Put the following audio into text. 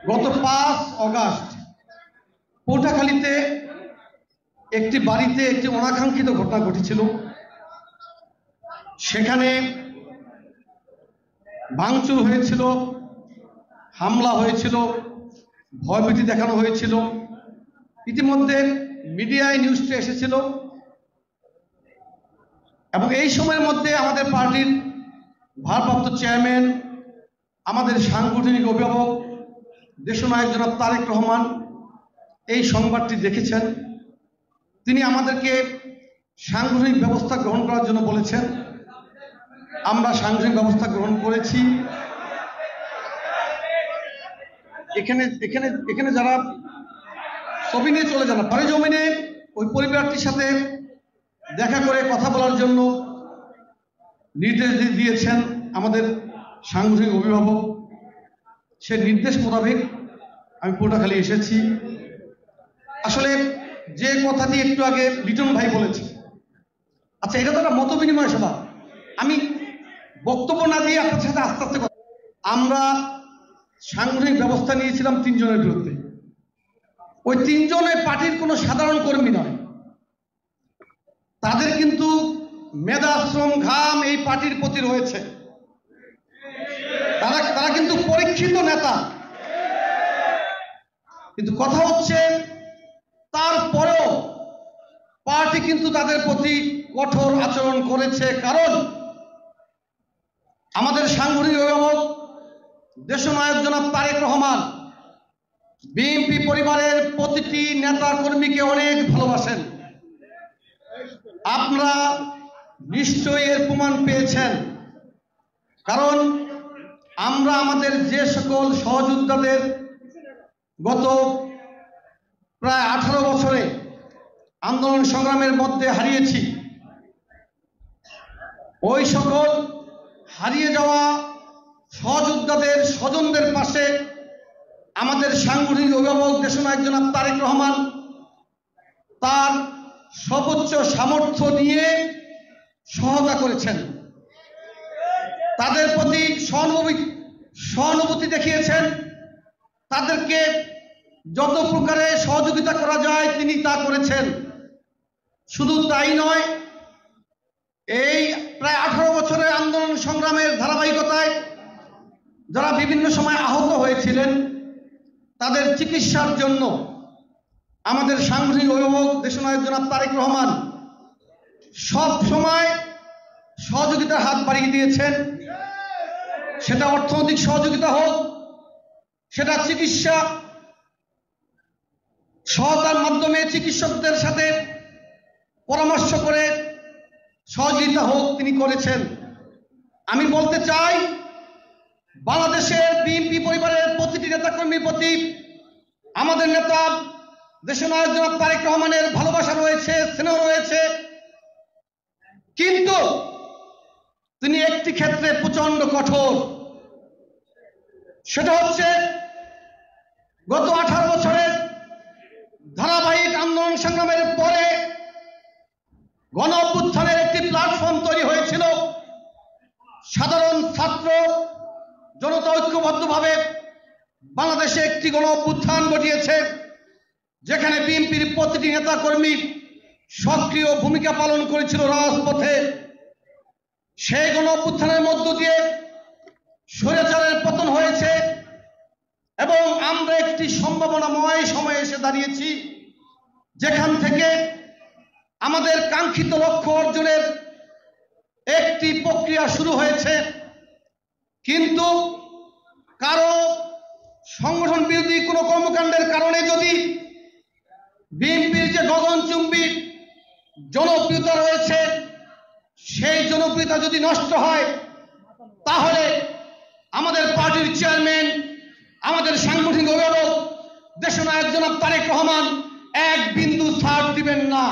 গত 5 অগাস্ট পটুয়াখালীতে একটি বাড়িতে একটি অনাকাঙ্ক্ষিত ঘটনা ঘটেছিল। সেখানে ভাঙচুর হয়েছিল, হামলা হয়েছিল, ভয়ভীতি দেখানো হয়েছিল। ইতিমধ্যে মিডিয়ায় নিউজটা এসেছিল এবং এই সময়ের মধ্যে আমাদের পার্টির ভারপ্রাপ্ত চেয়ারম্যান, আমাদের সাংগঠনিক অভিভাবক দেশনায়ক জনাব তারেক রহমান এই সংবাদটি দেখেছেন। তিনি আমাদেরকে সাংগঠনিক ব্যবস্থা গ্রহণ করার জন্য বলেছেন। আমরা সাংগঠনিক ব্যবস্থা গ্রহণ করেছি। এখানে যারা ছবি নিয়ে চলে যান, সরেজমিনে ওই পরিবারটির সাথে দেখা করে কথা বলার জন্য নির্দেশ দিয়েছেন আমাদের সাংগঠনিক অভিভাবক। সে নির্দেশ মোতাবেক আমি পটুয়াখালী এসেছি। আসলে যে কথাটি একটু আগে লিটন ভাই বলেছে, আচ্ছা এটা তো একটা মত বিনিময় সভা, আমি বক্তব্য না দিয়ে আপনার সাথে আস্তে আস্তে কথা। আমরা সাংগঠনিক ব্যবস্থা নিয়েছিলাম 3 জনের বিরুদ্ধে। ওই 3 জনের পার্টির কোনো সাধারণ কর্মী নয়, তাদের কিন্তু মেধা, শ্রম, ঘাম এই পার্টির প্রতি রয়েছে। তারা কিন্তু পরীক্ষিত নেতা। কিন্তু কথা হচ্ছে তারপরেও পার্টি কিন্তু তাদের প্রতি কঠোর আচরণ করেছে। কারণ আমাদের সাংগঠনিক অভিভাবক দেশনায়ক জনাব তারেক রহমান বিএনপি পরিবারের প্রতিটি নেতা কর্মীকে অনেক ভালোবাসেন। আপনারা নিশ্চয়ই এর প্রমাণ পেয়েছেন। কারণ আমরা আমাদের যে সকল সহযোদ্ধাদের গত প্রায় 18 বছরে আন্দোলন সংগ্রামের মধ্যে হারিয়েছি, ওই সকল হারিয়ে যাওয়া সহযোদ্ধাদের স্বজনদের পাশে আমাদের সাংগঠনিক অভিভাবক দেশনায়ক জনাব তারেক রহমান তার সর্বোচ্চ সামর্থ্য নিয়ে সহায়তা করেছেন। তাদের প্রতি সহানুভূতি দেখিয়েছেন। তাদেরকে যত প্রকারে সহযোগিতা করা যায় তিনি তা করেছেন। শুধু তাই নয়, এই প্রায় 18 বছরের আন্দোলন সংগ্রামের ধারাবাহিকতায় যারা বিভিন্ন সময় আহত হয়েছিলেন তাদের চিকিৎসার জন্য আমাদের সাংগঠনিক অভিভাবক দেশনায়ক জনাব তারেক রহমান সব সময় সহযোগিতার হাত বাড়িয়ে দিয়েছেন। সেটা অর্থনৈতিক সহযোগিতা হোক, সেটা চিকিৎসা সহায়তার মাধ্যমে চিকিৎসকদের সাথে পরামর্শ করে সহযোগিতা হোক, তিনি করেছেন। আমি বলতে চাই, বাংলাদেশের বিএনপি পরিবারের প্রতিটি নেতাকর্মীর প্রতি আমাদের নেতা দেশনায়ক জনাব তারেক রহমানের ভালোবাসা রয়েছে, স্নেহ রয়েছে। কিন্তু তিনি একটি ক্ষেত্রে প্রচন্ড কঠোর। সেটা হচ্ছে গত 18 বছরের ধারাবাহিক আন্দোলন সংগ্রামের পরে গণ অভ্যুত্থানের একটি প্ল্যাটফর্ম তৈরি হয়েছিল। সাধারণ ছাত্র জনতা ঐক্যবদ্ধভাবে বাংলাদেশে একটি গণ অভ্যুত্থান ঘটিয়েছে, যেখানে বিএনপির প্রতিটি নেতা কর্মী সক্রিয় ভূমিকা পালন করেছিল রাজপথে। সেই গণ অভ্যুত্থানের মধ্য দিয়ে স্বৈরাচারের পতন হয়েছে এবং আমরা একটি সম্ভাবনাময় সময়ে এসে দাঁড়িয়েছি, যেখান থেকে আমাদের কাঙ্ক্ষিত লক্ষ্য অর্জনের একটি প্রক্রিয়া শুরু হয়েছে। কিন্তু কারো সংগঠন বিরোধী কোনো কর্মকাণ্ডের কারণে যদি বিএনপির যে গগনচুম্বী জনপ্রিয়তা রয়েছে, সেই জনপ্রিয়তা যদি নষ্ট হয়, তাহলে আমাদের পার্টির চেয়ারম্যান, আমাদের সাংগঠনিক অভিভাবক দেশনায়ক জনাব তারেক রহমান এক বিন্দু ছাড় দিবেন না।